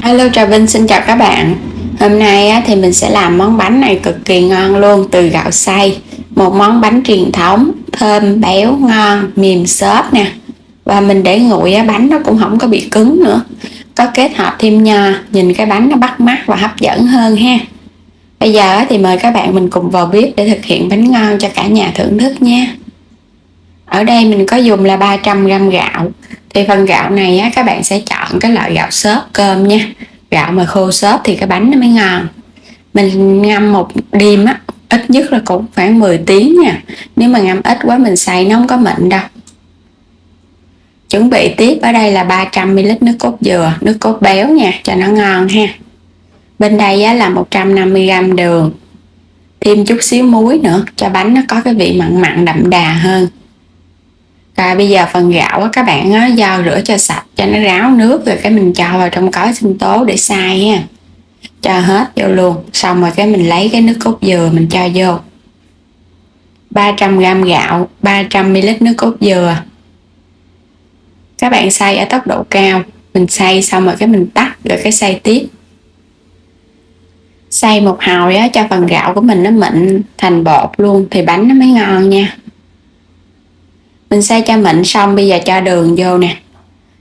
Hello Trà Vinh xin chào các bạn. Hôm nay thì mình sẽ làm món bánh này cực kỳ ngon luôn, từ gạo xay. Một món bánh truyền thống, thơm, béo, ngon, mềm xốp nè. Và mình để nguội bánh nó cũng không có bị cứng nữa. Có kết hợp thêm nho, nhìn cái bánh nó bắt mắt và hấp dẫn hơn ha. Bây giờ thì mời các bạn mình cùng vào bếp để thực hiện bánh ngon cho cả nhà thưởng thức nha. Ở đây mình có dùng là 300g gạo. Thì phần gạo này các bạn sẽ chọn cái loại gạo xốp cơm nha. Gạo mà khô xốp thì cái bánh nó mới ngon. Mình ngâm một đêm ít nhất là cũng khoảng 10 tiếng nha. Nếu mà ngâm ít quá mình xay nó không có mịn đâu. Chuẩn bị tiếp ở đây là 300ml nước cốt dừa, nước cốt béo nha, cho nó ngon ha. Bên đây là 150g đường. Thêm chút xíu muối nữa cho bánh nó có cái vị mặn mặn đậm đà hơn. Rồi bây giờ phần gạo các bạn dao rửa cho sạch cho nó ráo nước, rồi cái mình cho vào trong cối sinh tố để xay ha. Cho hết vô luôn, xong rồi cái mình lấy cái nước cốt dừa mình cho vô. 300g gạo, 300ml nước cốt dừa. Các bạn xay ở tốc độ cao, mình xay xong rồi cái mình tắt rồi cái xay tiếp. Xay một hồi cho phần gạo của mình nó mịn thành bột luôn thì bánh nó mới ngon nha. Mình xay cho mịn xong bây giờ cho đường vô nè.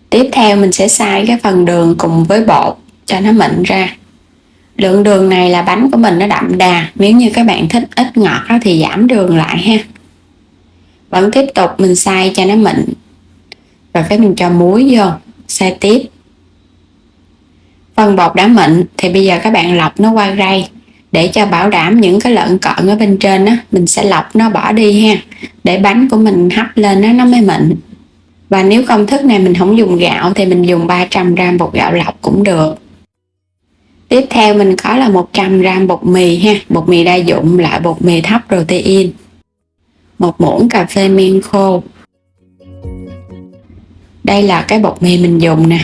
Tiếp theo mình sẽ xay cái phần đường cùng với bột cho nó mịn ra. Lượng đường này là bánh của mình nó đậm đà, nếu như các bạn thích ít ngọt thì giảm đường lại ha. Vẫn tiếp tục mình xay cho nó mịn. Rồi cái mình cho muối vô, xay tiếp. Phần bột đã mịn thì bây giờ các bạn lọc nó qua rây. Để cho bảo đảm những cái lợn cợn ở bên trên mình sẽ lọc nó bỏ đi ha. Để bánh của mình hấp lên nó mới mịn. Và nếu công thức này mình không dùng gạo thì mình dùng 300g bột gạo lọc cũng được. Tiếp theo mình có là 100g bột mì ha, bột mì đa dụng, loại bột mì thấp protein. 1 muỗng cà phê men khô. Đây là cái bột mì mình dùng nè.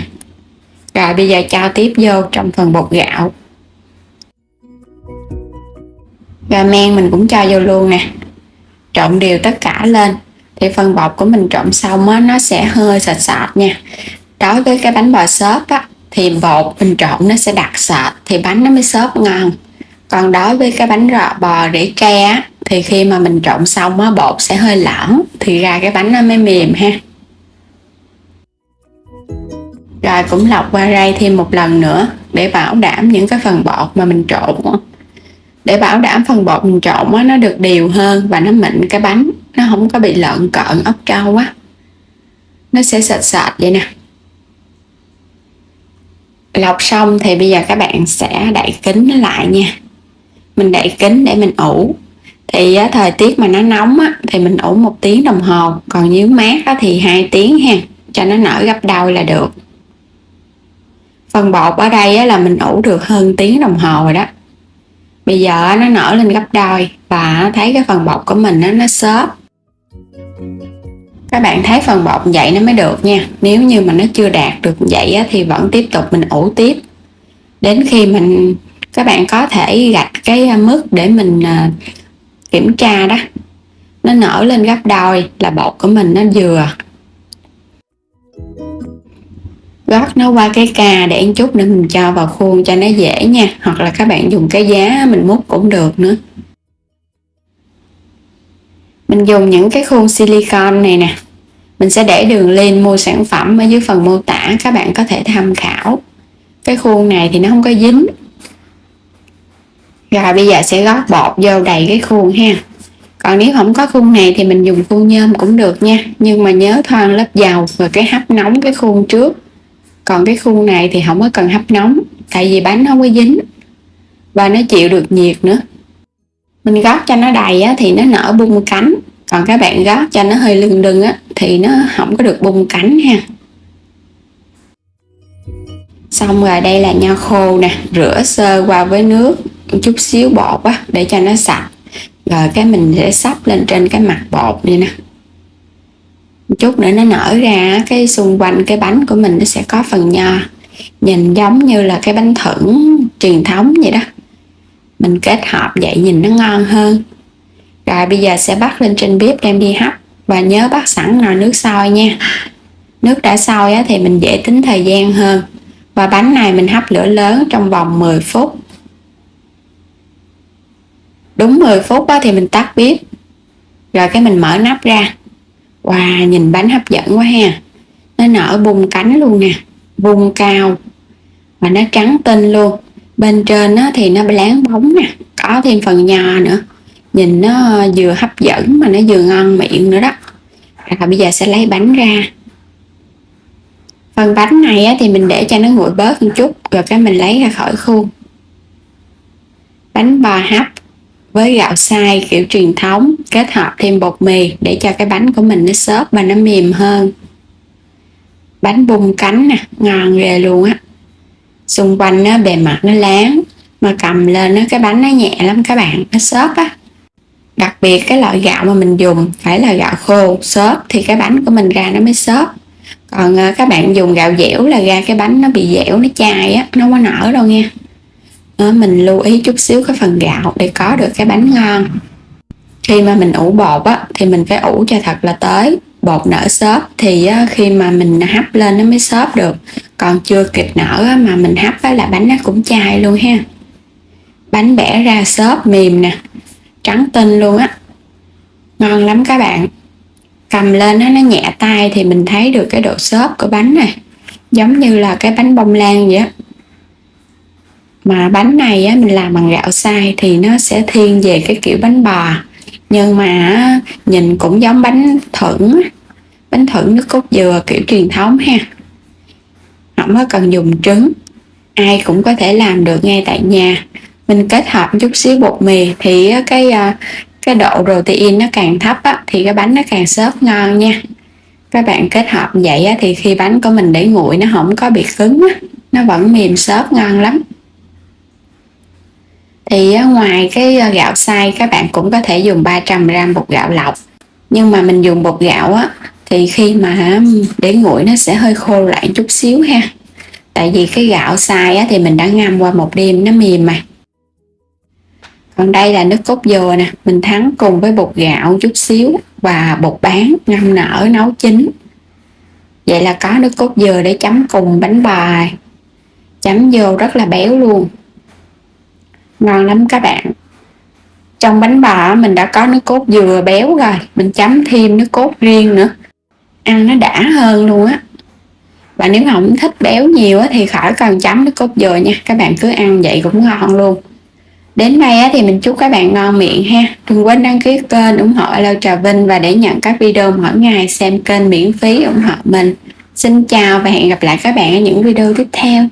Rồi bây giờ cho tiếp vô trong phần bột gạo. Và men mình cũng cho vô luôn nè. Trộn đều tất cả lên. Thì phần bột của mình trộn xong nó sẽ hơi sệt sệt nha. Đối với cái bánh bò xốp thì bột mình trộn nó sẽ đặc sệt thì bánh nó mới xốp ngon. Còn đối với cái bánh bò rỉ ke thì khi mà mình trộn xong bột sẽ hơi lỏng thì ra cái bánh nó mới mềm ha. Rồi cũng lọc qua rây thêm một lần nữa để bảo đảm những cái phần bột mà mình trộn. Để bảo đảm phần bột mình trộn nó được đều hơn và nó mịn cái bánh, nó không có bị lợn cợn ốc trâu nó sẽ sệt sệt vậy nè. Lọc xong thì bây giờ các bạn sẽ đậy kín nó lại nha. Mình đậy kín để mình ủ. Thì thời tiết mà nó nóng thì mình ủ 1 tiếng đồng hồ, còn nếu mát thì 2 tiếng ha, cho nó nở gấp đôi là được. Phần bột ở đây là mình ủ được hơn tiếng đồng hồ rồi đó. Bây giờ nó nở lên gấp đôi và thấy cái phần bột của mình nó xốp. Các bạn thấy phần bột vậy nó mới được nha. Nếu như mà nó chưa đạt được vậy thì vẫn tiếp tục mình ủ tiếp. Đến khi các bạn có thể gạch cái mức để mình kiểm tra đó. Nó nở lên gấp đôi là bột của mình nó vừa. Gót nó qua cái ca để một chút để mình cho vào khuôn cho nó dễ nha. Hoặc là các bạn dùng cái giá mình múc cũng được nữa. Mình dùng những cái khuôn silicon này nè. Mình sẽ để đường link mua sản phẩm ở dưới phần mô tả, các bạn có thể tham khảo. Cái khuôn này thì nó không có dính. Rồi bây giờ sẽ gót bột vô đầy cái khuôn ha. Còn nếu không có khuôn này thì mình dùng khuôn nhôm cũng được nha. Nhưng mà nhớ thoa lớp dầu và cái hấp nóng cái khuôn trước. Còn cái khuôn này thì không có cần hấp nóng, tại vì bánh không có dính và nó chịu được nhiệt nữa. Mình gót cho nó đầy thì nó nở bung cánh. Còn các bạn gót cho nó hơi lưng đưng thì nó không có được bung cánh ha. Xong rồi đây là nho khô nè, rửa sơ qua với nước, một chút xíu bột để cho nó sạch. Rồi cái mình sẽ xấp lên trên cái mặt bột này nè. Một chút nữa nó nở ra, cái xung quanh cái bánh của mình nó sẽ có phần nho. Nhìn giống như là cái bánh thửng truyền thống vậy đó. Mình kết hợp vậy nhìn nó ngon hơn. Rồi bây giờ sẽ bắt lên trên bếp đem đi hấp. Và nhớ bắt sẵn nồi nước sôi nha. Nước đã sôi thì mình dễ tính thời gian hơn. Và bánh này mình hấp lửa lớn trong vòng 10 phút. Đúng 10 phút thì mình tắt bếp. Rồi cái mình mở nắp ra. Wow, nhìn bánh hấp dẫn quá ha. Nó nở bung cánh luôn nè, bung cao và nó trắng tinh luôn. Bên trên thì nó láng bóng nè, có thêm phần nho nữa. Nhìn nó vừa hấp dẫn mà nó vừa ngon miệng nữa đó. Rồi bây giờ sẽ lấy bánh ra. Phần bánh này thì mình để cho nó nguội bớt một chút, rồi cái mình lấy ra khỏi khuôn. Bánh bò hấp với gạo xay kiểu truyền thống, kết hợp thêm bột mì để cho cái bánh của mình nó xốp và nó mềm hơn. Bánh bung cánh nè, ngon ghê luôn á. Xung quanh bề mặt nó láng, mà cầm lên cái bánh nó nhẹ lắm các bạn, nó xốp á. Đặc biệt cái loại gạo mà mình dùng phải là gạo khô xốp thì cái bánh của mình ra nó mới xốp. Còn các bạn dùng gạo dẻo là ra cái bánh nó bị dẻo, nó chai á, nó không có nở đâu nha. Mình lưu ý chút xíu cái phần gạo để có được cái bánh ngon. Khi mà mình ủ bột thì mình phải ủ cho thật là tới. Bột nở xốp thì khi mà mình hấp lên nó mới xốp được. Còn chưa kịp nở mà mình hấp là bánh nó cũng chai luôn ha. Bánh bẻ ra xốp mềm nè, trắng tinh luôn á, ngon lắm các bạn. Cầm lên nó nhẹ tay thì mình thấy được cái độ xốp của bánh này, giống như là cái bánh bông lan vậy á. Mà bánh này mình làm bằng gạo xay thì nó sẽ thiên về cái kiểu bánh bò, nhưng mà nhìn cũng giống bánh thuẫn nước cốt dừa kiểu truyền thống ha. Không có cần dùng trứng, ai cũng có thể làm được ngay tại nhà. Mình kết hợp chút xíu bột mì thì cái độ protein nó càng thấp thì cái bánh nó càng xốp ngon nha. Các bạn kết hợp vậy thì khi bánh của mình để nguội nó không có bị cứng, nó vẫn mềm xốp ngon lắm. Thì ngoài cái gạo xay các bạn cũng có thể dùng 300g bột gạo lọc, nhưng mà mình dùng bột gạo thì khi mà để nguội nó sẽ hơi khô lại chút xíu ha, tại vì cái gạo xay thì mình đã ngâm qua một đêm nó mềm mà. Còn đây là nước cốt dừa nè, mình thắng cùng với bột gạo chút xíu và bột bán ngâm nở nấu chín. Vậy là có nước cốt dừa để chấm cùng bánh bò, chấm vô rất là béo luôn, ngon lắm các bạn. Trong bánh bò mình đã có nước cốt dừa béo rồi, mình chấm thêm nước cốt riêng nữa, ăn nó đã hơn luôn á. Và nếu mà không thích béo nhiều thì khỏi cần chấm nước cốt dừa nha, các bạn cứ ăn vậy cũng ngon luôn. Đến đây thì mình chúc các bạn ngon miệng ha. Đừng quên đăng ký kênh ủng hộ Alo Trà Vinh và để nhận các video mỗi ngày, xem kênh miễn phí ủng hộ mình. Xin chào và hẹn gặp lại các bạn ở những video tiếp theo.